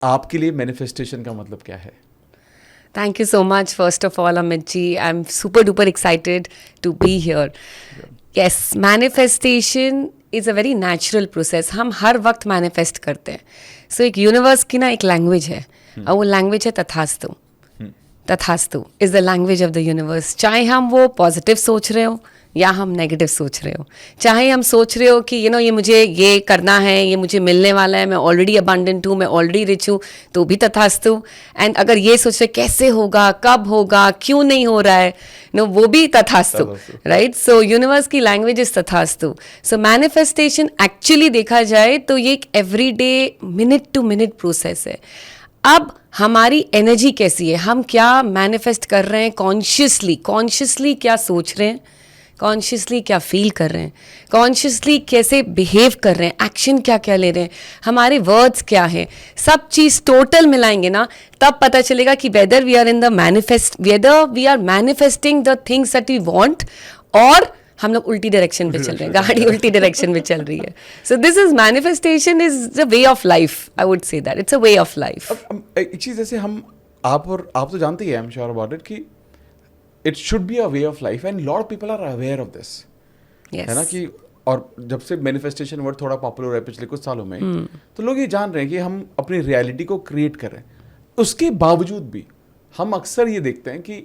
आपके लिए मैनिफेस्टेशन का मतलब क्या है? Thank you so much, first of all, Amit ji. I'm super duper excited to be here. Yes, manifestation is a very natural process. हम हर वक्त manifest करते हैं. So एक universe की ना एक language है. और वो language है तथास्तु. तथास्तु is the language of the universe. चाहे हम वो positive सोच रहे हो या हम नेगेटिव सोच रहे हो, चाहे हम सोच रहे हो कि ये मुझे ये करना है, ये मुझे मिलने वाला है, मैं ऑलरेडी अबंडेंट हूँ, मैं ऑलरेडी रिच हूँ, तो भी तथास्तु. एंड अगर ये सोच रहे कैसे होगा, कब होगा, क्यों नहीं हो रहा है, वो भी तथास्तु. राइट. सो यूनिवर्स की लैंग्वेज इज तथास्तु. सो मैनिफेस्टेशन एक्चुअली देखा जाए तो ये एक everyday minute to minute process है. अब हमारी एनर्जी कैसी है, हम क्या मैनिफेस्ट कर रहे हैं, कॉन्शियसली क्या सोच रहे हैं, कॉन्शियसली क्या फील कर रहे हैं, कॉन्शियसली कैसे बिहेव कर रहे हैं, एक्शन क्या क्या ले रहे हैं, हमारे वर्ड्स क्या है, सब चीज़ टोटल मिलाएंगे ना, तब पता चलेगा कि whether we are manifesting the things that we want, और हम लोग उल्टी डायरेक्शन पे चल रहे हैं, गाड़ी उल्टी डायरेक्शन में चल रही है. So this is manifestation is the way of life. I would say that it's a way of life. एक चीज़ जैसे आप तो जानते ही हैं, I am sure about it, कि it should be a way of life and lot of people are aware of this. है ना कि, और जब से मैनिफेस्टेशन वर्ड थोड़ा पॉपुलर हुआ है पिछले कुछ सालों में, तो लोग ये जान रहे हैं कि हम अपनी रियलिटी को क्रिएट कर रहे हैं. उसके बावजूद भी हम अक्सर ये देखते हैं कि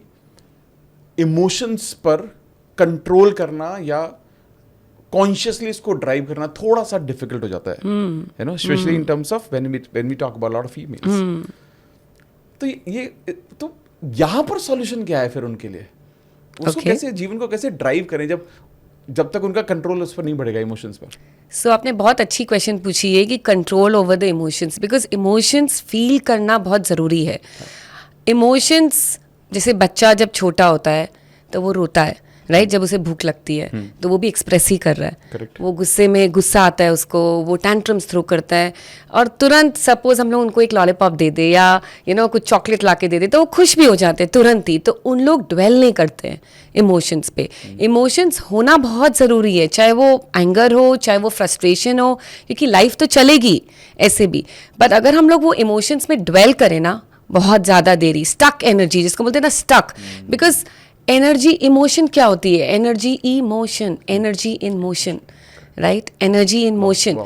इमोशंस पर कंट्रोल करना या कॉन्शियसली इसको ड्राइव करना थोड़ा सा डिफिकल्ट हो जाता है no, especially in terms of when we talk about lot of females. तो ये तो यहाँ पर सॉल्यूशन क्या है फिर उनके लिए? उसको कैसे, जीवन को कैसे ड्राइव करें जब तक उनका कंट्रोल उस पर नहीं बढ़ेगा, इमोशंस पर? सो आपने बहुत अच्छी क्वेश्चन पूछी है कि control over the emotions, because emotions feel करना बहुत ज़रूरी है. इमोशंस, जैसे बच्चा जब छोटा होता है तो वो रोता है, राइट. जब उसे भूख लगती है तो वो भी एक्सप्रेस ही कर रहा है. Correct. वो गुस्से में गुस्सा आता है उसको, वो टैंट्रम्स थ्रो करता है, और तुरंत सपोज हम लोग उनको एक लॉलीपॉप दे दे या कुछ चॉकलेट ला के दे दे तो वो खुश भी हो जाते हैं तुरंत ही. तो उन लोग ड्वेल नहीं करते हैं इमोशंस पे. इमोशंस होना बहुत ज़रूरी है, चाहे वो एंगर हो, चाहे वो फ्रस्ट्रेशन हो, क्योंकि लाइफ तो चलेगी ऐसे भी. बट अगर हम लोग वो इमोशंस में ड्वेल करें ना बहुत ज़्यादा देरी, स्टक एनर्जी जिसको बोलते हैं ना, स्टक. बिकॉज एनर्जी, इमोशन क्या होती है? Energy emotion, energy in motion, right. Energy in motion.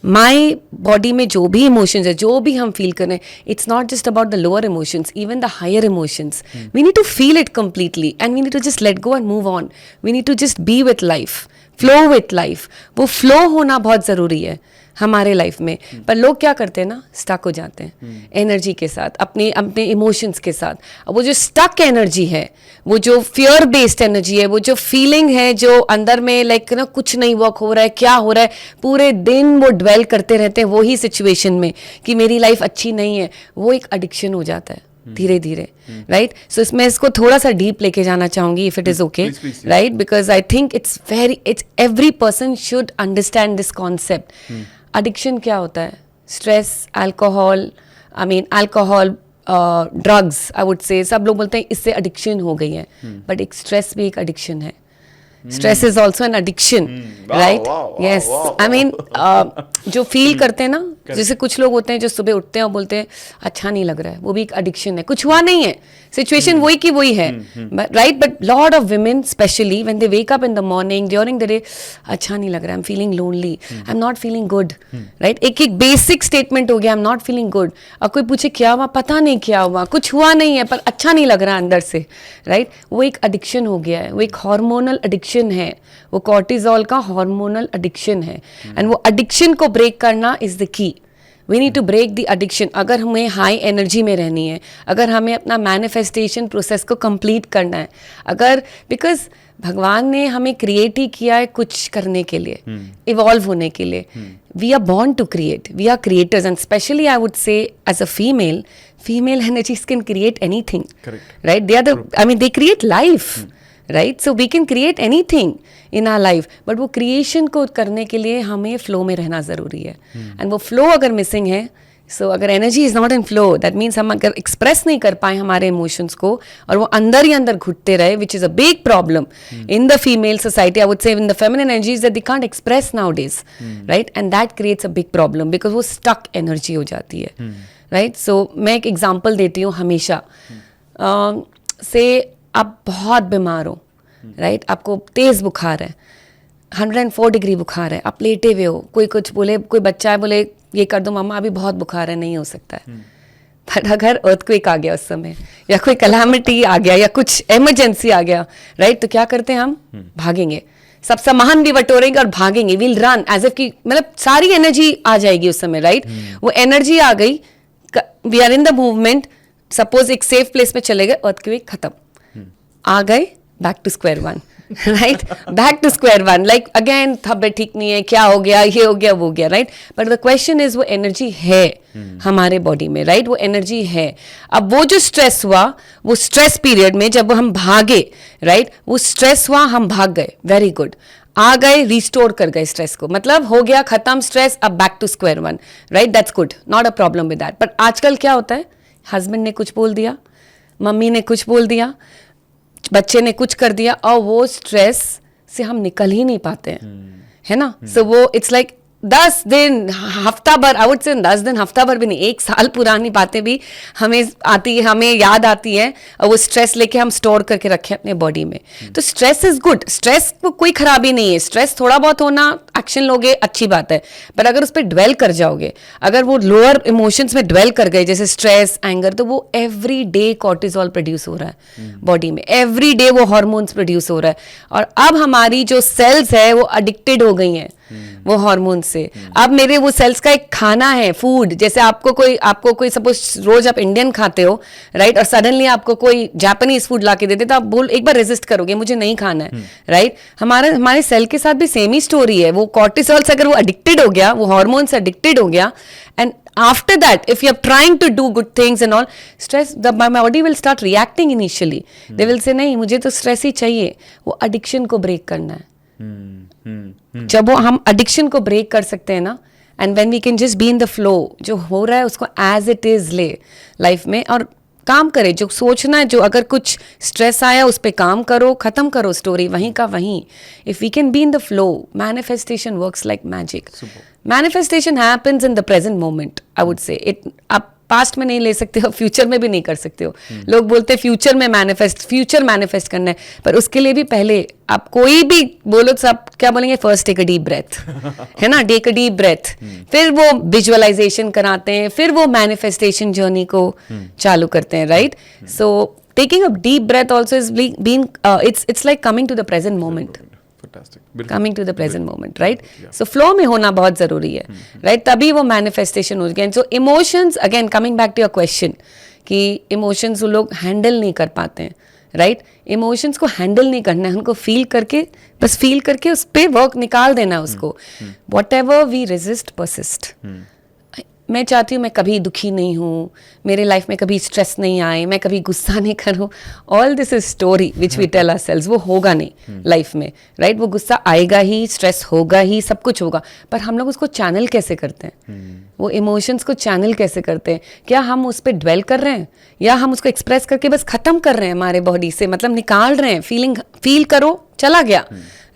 My body में जो भी इमोशंस है, जो भी हम फील कर रहे हैं, it's not just about the lower emotions, even the higher emotions. We need to feel it completely and we need to just let go and move on. We need to just be with life, flow with life. वो flow होना बहुत ज़रूरी है हमारे life में. पर लोग क्या करते हैं ना, स्टक हो जाते हैं एनर्जी के साथ, अपने इमोशंस के साथ. अब वो जो स्टक एनर्जी है, वो जो फियर बेस्ड एनर्जी है, वो जो फीलिंग है जो अंदर में लाइक ना कुछ नहीं वर्क हो रहा है, क्या हो रहा है, पूरे दिन वो ड्वेल करते रहते हैं वही सिचुएशन में कि मेरी लाइफ अच्छी नहीं है, वो एक एडिक्शन हो जाता है धीरे धीरे, राइट. सो इसमें इसको थोड़ा सा डीप लेके जाना चाहूंगी, if it is okay, right, because I think it's every person should understand this concept. Addiction क्या होता है? Stress, alcohol, drugs, I would से. सब लोग बोलते हैं इससे एडिक्शन हो गई है, बट एक स्ट्रेस भी एक एडिक्शन है. Stress is also an addiction, right. Yes, I mean जो फील करते हैं ना, जैसे कुछ लोग होते हैं जो सुबह उठते हैं और बोलते हैं अच्छा नहीं लग रहा है, वो भी एक एडिक्शन है. कुछ हुआ नहीं है, सिचुएशन वही की वही है, right. But lot of women specially when they wake up in the morning during the day, अच्छा नहीं लग रहा है, आई am feeling lonely, I am not feeling good, right. एक बेसिक स्टेटमेंट हो गया, आई एम नॉट फीलिंग गुड. और कोई पूछे क्या हुआ, पता नहीं क्या हुआ, कुछ हुआ नहीं है पर अच्छा नहीं लग रहा है अंदर से, राइट. वो एक एडिक्शन हो गया है, वो एक हार्मोनल एडिक्शन है, वो कॉर्टिजोल का हार्मोनल एडिक्शन है. एंड वो एडिक्शन को ब्रेक करना is the key. We need to break the addiction. अगर हमें हाई एनर्जी में रहनी है, अगर हमें अपना मैनिफेस्टेशन प्रोसेस को कंप्लीट करना है, अगर बिकॉज भगवान ने हमें क्रिएट ही किया है कुछ करने के लिए, इवॉल्व होने के लिए. We are born to create, we are creators. And especially I would say as a female energies can create anything. Correct. Right. They create life. Right. So we can create anything in our life, but वो creation को करने के लिए हमें flow में रहना ज़रूरी है. एंड वो फ्लो अगर मिसिंग है, सो अगर energy is not in flow, that means हम अगर एक्सप्रेस नहीं कर पाए हमारे इमोशंस को और वो अंदर ही अंदर घुटते रहे, which is a big problem in the female society. I would से in the feminine energies that they can't express now days, right. And that creates a big problem because वो स्टक एनर्जी हो जाती है. Right. सो मैं एक example देती हूँ हमेशा. से आप बहुत बीमार हो, राइट, आपको तेज बुखार है, 104 डिग्री बुखार है, आप लेटे हुए हो, कोई कुछ बोले, कोई बच्चा है बोले ये कर दो मम्मा, अभी बहुत बुखार है, नहीं हो सकता है. पर अगर अर्थक्वेक आ गया उस समय, या कोई कलामिटी आ गया, या कुछ इमरजेंसी आ गया, राइट, तो क्या करते हैं हम? भागेंगे, सब सामान भी बटोरेंगे और भागेंगे. विल रन एज इफ की मतलब सारी एनर्जी आ जाएगी उस समय, राइट. वो एनर्जी आ गई, we are in the movement. Suppose एक सेफ प्लेस में चले गए, अर्थक्वेक खत्म, आ गए back to square one, right, back to square one. Like again तबीयत ठीक नहीं है, क्या हो गया, ये हो गया, वो हो गया, right. But the question is वो एनर्जी है हमारे बॉडी में, राइट, वो एनर्जी है. अब वो जो स्ट्रेस हुआ, वो स्ट्रेस पीरियड में जब हम भागे, राइट, वो स्ट्रेस हुआ, हम भाग गए, वेरी गुड, आ गए, रिस्टोर कर गए स्ट्रेस को, मतलब हो गया खत्म स्ट्रेस, अब back to square one, right. That's good, not a problem with that. But आजकल क्या होता है, हस्बैंड ने कुछ बोल दिया, मम्मी ने कुछ बोल दिया, बच्चे ने कुछ कर दिया, और वो स्ट्रेस से हम निकल ही नहीं पाते हैं, है ना. सो वो इट्स लाइक 10 दिन, हफ्ता भर, आई वुड से 10 दिन, हफ्ता भर भी नहीं, 1 साल पुरानी बातें भी हमें आती है, हमें याद आती है, और वो स्ट्रेस लेके हम स्टोर करके रखें अपने बॉडी में. तो स्ट्रेस इज गुड, स्ट्रेस को कोई खराबी नहीं है. स्ट्रेस थोड़ा बहुत होना, एक्शन लोगे, अच्छी बात है. पर अगर उस पर ड्वेल कर जाओगे, अगर वो लोअर इमोशंस में ड्वेल कर गए, जैसे स्ट्रेस, एंगर, तो वो एवरी डे कॉर्टिसोल प्रोड्यूस हो रहा है बॉडी में, एवरी डे वो हार्मोन्स प्रोड्यूस हो रहा है. और अब हमारी जो सेल्स है वो एडिक्टेड हो गई हैं वो हार्मोन से. अब मेरे वो सेल्स का एक खाना है, फूड. जैसे आपको कोई सपोज रोज आप इंडियन खाते हो, राइट, और सडनली आपको कोई जापानीज फूड ला के देते, तो आप एक बार रेजिस्ट करोगे, मुझे नहीं खाना है, राइट. हमारे सेल के साथ भी सेम ही स्टोरी है. वो कॉर्टिसोल से अगर वो एडिक्टेड हो गया, वो हार्मोन से एडिक्टेड हो गया, and after that if you are trying to do good things and all, stress, the body will start reacting initially. They will say नहीं, मुझे तो स्ट्रेस ही चाहिए. वो एडिक्शन को ब्रेक करना है. जब वो हम एडिक्शन को ब्रेक कर सकते हैं ना, and when we can just be in the flow, जो हो रहा है उसको एज इट इज ले लाइफ में, और काम करे. जो सोचना है, जो अगर कुछ स्ट्रेस आया उस पर काम करो, खत्म करो स्टोरी वहीं का वहीं. If we can be in the flow, manifestation works like magic. Manifestation happens in the present moment, I would say. It आप पास्ट में नहीं ले सकते हो, फ्यूचर में भी नहीं कर सकते हो. लोग बोलते हैं फ्यूचर मैनिफेस्ट करना है, पर उसके लिए भी पहले आप कोई भी बोलो तो आप क्या बोलेंगे, first take a deep breath, है ना, टेक अ डीप ब्रेथ. फिर वो विजुअलाइजेशन कराते हैं, फिर वो मैनिफेस्टेशन जर्नी को चालू करते हैं, right. So taking a deep breath also is being, it's like coming to the present moment. Coming to the present moment, right. So flow में होना बहुत जरूरी है, राइट, तभी वो मैनिफेस्टेशन हो गया. So emotions, again coming back to your question, कि इमोशंस वो लोग हैंडल नहीं कर पाते हैं, राइट. इमोशंस को हैंडल नहीं करना है, उनको फील करके, बस फील करके उस पर वर्क निकाल देना है उसको. Whatever we resist persist. मैं चाहती हूँ मैं कभी दुखी नहीं हूँ, मेरे लाइफ में कभी स्ट्रेस नहीं आए, मैं कभी गुस्सा नहीं करूँ. All this is story which we tell ourselves. वो होगा नहीं लाइफ में, राइट. वो गुस्सा आएगा ही, स्ट्रेस होगा ही, सब कुछ होगा, पर हम लोग उसको चैनल कैसे करते हैं, वो इमोशंस को चैनल कैसे करते हैं. क्या हम उस पर ड्वेल कर रहे हैं, या हम उसको एक्सप्रेस करके बस खत्म कर रहे हैं हमारे बॉडी से, मतलब निकाल रहे हैं, फील करो, चला गया,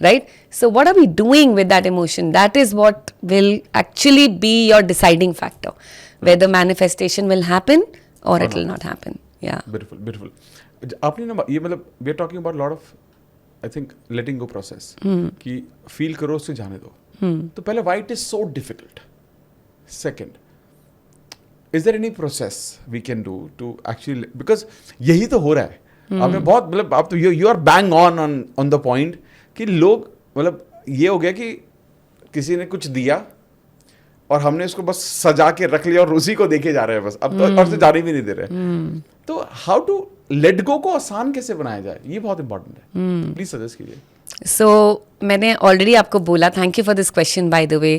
right. So what are we doing with that emotion? That is what will actually be your deciding factor, whether manifestation will happen or it will not happen. Yeah. Beautiful. आपने ना ये मतलब we are talking about lot of I think letting go process. कि feel करो, उससे जाने दो. तो पहले why it is so difficult. Second, is there any process we can do to actually, because यही तो हो रहा है. आपने बहुत मतलब आप तो you are bang on the point कि लोग मतलब ये हो गया कि किसी ने कुछ दिया और हमने उसको बस सजा के रख लिया और उसी को देखे जा रहे हैं बस, अब तो और से जाने भी नहीं दे रहे. तो हाउ टू लेट गो को आसान कैसे बनाया जाए, ये बहुत इंपॉर्टेंट है. प्लीज सजेस्ट कीजिए. सो मैंने ऑलरेडी आपको बोला, thank you for this question by the way.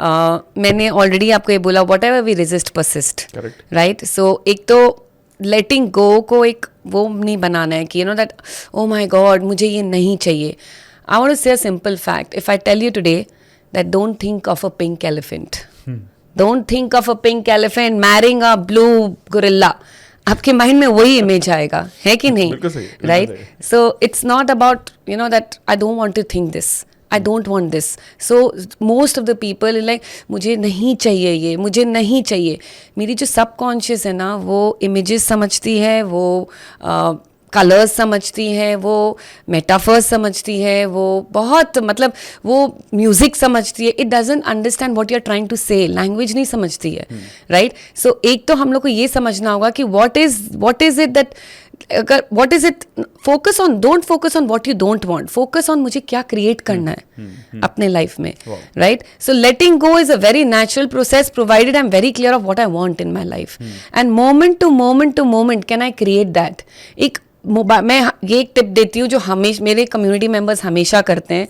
मैंने ऑलरेडी आपको ये बोला, whatever we resist persist, right. So एक तो लेटिंग गो को एक वो नहीं बनाना है कि you know that oh my God मुझे ये नहीं चाहिए. I want to say a simple fact. If I tell you today that don't think of a pink elephant, don't think of a pink elephant marrying a blue gorilla, आपके mind में वही image आएगा, है कि नहीं, right. So it's not about you know that I don't want to think this. I don't want this. So most of the people like मुझे नहीं चाहिए ये, मुझे नहीं चाहिए. मेरी जो सबकॉन्शियस है ना, वो इमेजेस समझती है, वो कलर्स समझती है, वो मेटाफर्स समझती है, वो बहुत मतलब वो म्यूजिक समझती है. It doesn't understand what you are trying to say. Language नहीं समझती है, राइट. सो एक तो हम लोग को ये समझना होगा कि what is it that, what is it. Focus on, don't focus on what you don't want, focus on मुझे क्या क्रिएट करना है अपने लाइफ में, right. So letting go is a very natural process provided I am very clear of what I want in my life, and moment to moment can I create that. एक mobile, मैं ये एक tip देती हूँ जो हमेशा मेरे community members हमेशा करते हैं.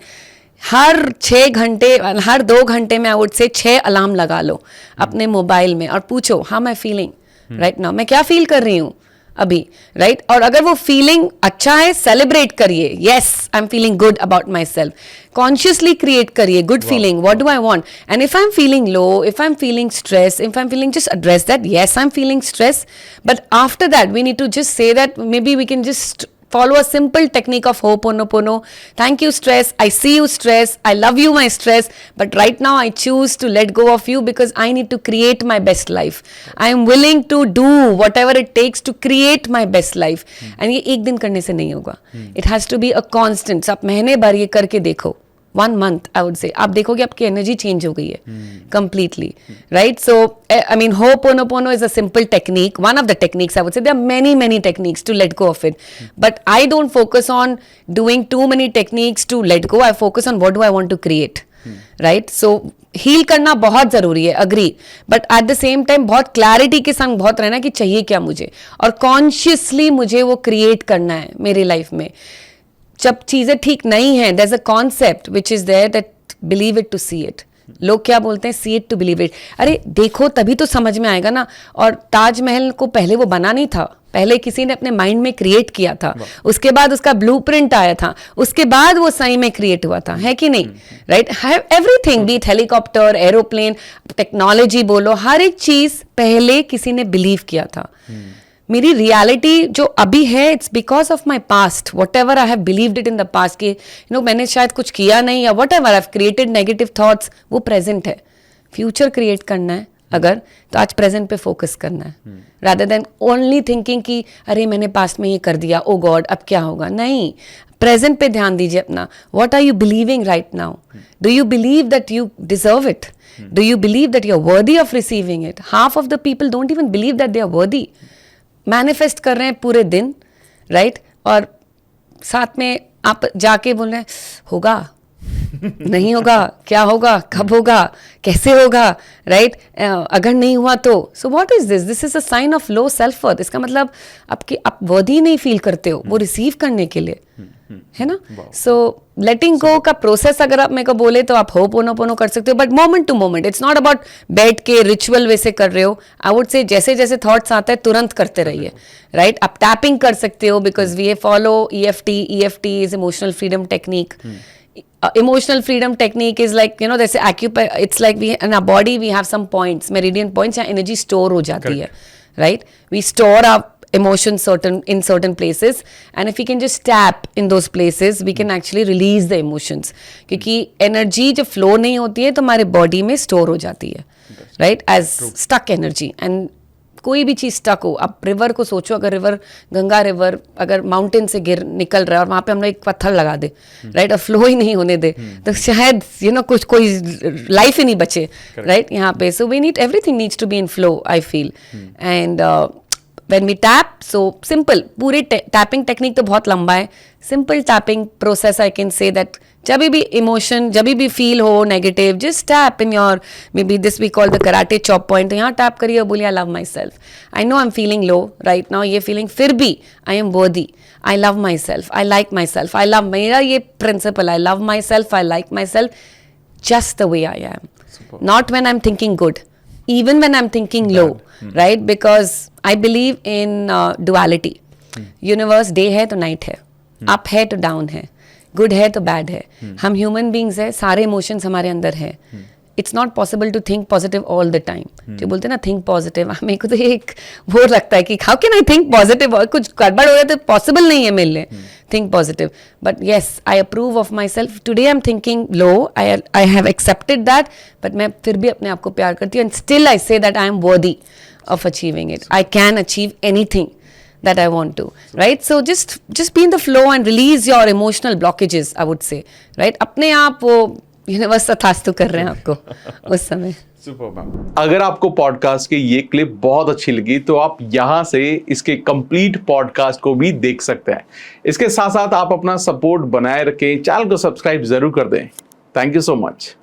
हर 6 घंटे, हर 2 घंटे में आई वुड से 6 अलार्म लगा लो अपने मोबाइल में और पूछो how am I feeling right now, मैं क्या फील कर रही हूँ अभी, राइट. और अगर वो फीलिंग अच्छा है, सेलिब्रेट करिए, yes I am feeling good about myself. Consciously create करिए good feeling, what do I want. And if I am feeling low, if I am feeling stress, if I am feeling, just address that, yes I'm feeling stress, but after that we need to just say that maybe we can just follow a simple technique of Ho'oponopono. Thank you stress, I see you stress, I love you my stress, but right now I choose to let go of you because I need to create my best life. I am willing to do whatever it takes to create my best life. And ये एक दिन करने से नहीं होगा. It has to be a constant. आप महीने भर ये करके देखो, 1 month I would say, आप देखोगे आपकी एनर्जी चेंज हो गई है completely, right. So I mean Ho'oponopono is a simple technique, one of the techniques I would say. There are many techniques to let go of it, but I don't focus on doing too many techniques to let go. I focus on what do I want to create, right. So heal करना बहुत ज़रूरी है, agree, but at the same time बहुत clarity के संग बहुत रहना कि चाहिए क्या मुझे, और कॉन्शियसली मुझे वो क्रिएट करना है मेरी लाइफ में. जब चीज़ें ठीक नहीं हैं, there is a concept which is there that believe it to see it. लोग क्या बोलते हैं, see it to believe it. अरे देखो तभी तो समझ में आएगा ना. और ताजमहल को पहले वो बना नहीं था, पहले किसी ने अपने माइंड में क्रिएट किया था, उसके बाद उसका ब्लूप्रिंट आया था, उसके बाद वो सही में क्रिएट हुआ था, है कि नहीं, right. Everything, B it helicopter, aeroplane, technology बोलो, हर एक चीज पहले किसी ने बिलीव किया था. मेरी रियलिटी जो अभी है, it's because of my past, what ever I have believed it in the past, कि यू नो मैंने शायद कुछ किया नहीं, या what ever I have created negative thoughts, वो प्रेजेंट है. फ्यूचर क्रिएट करना है अगर, तो आज प्रेजेंट पे फोकस करना है, रादर देन ओनली थिंकिंग कि अरे मैंने पास्ट में ये कर दिया, ओ गॉड अब क्या होगा. नहीं, प्रेजेंट पे ध्यान दीजिए अपना. What are you believing right now? Do you believe that you deserve it? Do you believe that you are worthy of receiving it? Half of the people don't even believe that they are worthy. Manifest कर रहे हैं पूरे दिन, right, और साथ में आप जाके बोल रहे हैं होगा नहीं होगा, क्या होगा, कब होगा, कैसे होगा, राइट. अगर नहीं हुआ तो so what is this? This is a sign of low self worth. इसका मतलब आप वर्दी नहीं फील करते हो वो रिसीव करने के लिए, है ना. सो लेटिंग गो का प्रोसेस अगर आप मेरे को बोले तो आप होपोनोपोनो कर सकते हो, but moment to moment. It's not about बैठ के रिचुअल वैसे कर रहे हो. आई वुड से जैसे जैसे थॉट्स आते हैं तुरंत करते रहिए, राइट. आप टैपिंग कर सकते हो, because we follow EFT is emotional freedom technique. Emotional freedom technique is like, you know, जैसे it's like we in our body we have some points, meridian points, या energy store हो जाती है, right. We store our emotions in certain places, and if we can just tap in those places we can actually release the emotions, क्योंकि energy जब flow नहीं होती है तो हमारे body में store हो जाती है, right, as stuck energy. And कोई भी चीज़ स्टक हो, आप रिवर को सोचो, अगर रिवर, गंगा रिवर अगर माउंटेन से निकल रहा है और वहाँ पे हम लोग एक पत्थर लगा दे, राइट, और फ्लो ही नहीं होने दे, तो शायद कोई लाइफ ही नहीं बचे, राइट, यहाँ पे. So we need, everything needs to be in flow, I feel. And when we tap, so simple, पूरे टैपिंग टेक्निक तो बहुत लंबा है. Simple tapping process, I can say that जब भी इमोशन, जब भी फील हो negative, just tap in your, maybe this we call the karate chop point. तो यहाँ टैप करिए और बोलिए I love myself, I know I am feeling low right now, ये फीलिंग, फिर भी I am worthy, I love myself, I like myself, I love, मेरा ये principle, I love myself, I like myself just the way I am, not when I am thinking good, even when I'm thinking low, right, because I believe in duality. Universe day है तो night है, up है तो down है, good है तो bad है. हम human beings है, सारे emotions हमारे अंदर है, it's not possible to think positive all the time. जो बोलते हैं ना थिंक पॉजिटिव, मेरे को तो ये एक वो लगता है कि how can I think positive, और कुछ गड़बड़ हो रहा है तो पॉसिबल नहीं है मेरे लिए think positive. But yes, I approve of my self. Today I am thinking low, I have accepted that, but मैं फिर भी अपने आप को प्यार करती हूँ, and still I say that I am वर्दी of achieving it. I can achieve anything that I want to, right? So just be in the flow and release your emotional blockages, I would say, right? अपने आप वो universe तथास्तु कर रहे हैं आपको उस समय। Super ma'am. अगर आपको पॉडकास्ट की ये क्लिप बहुत अच्छी लगी तो आप यहाँ से इसके कंप्लीट पॉडकास्ट को भी देख सकते हैं। इसके साथ साथ आप अपना सपोर्ट बनाए रखें, चैनल को सब्सक्राइब जरूर कर दें। Thank you so much.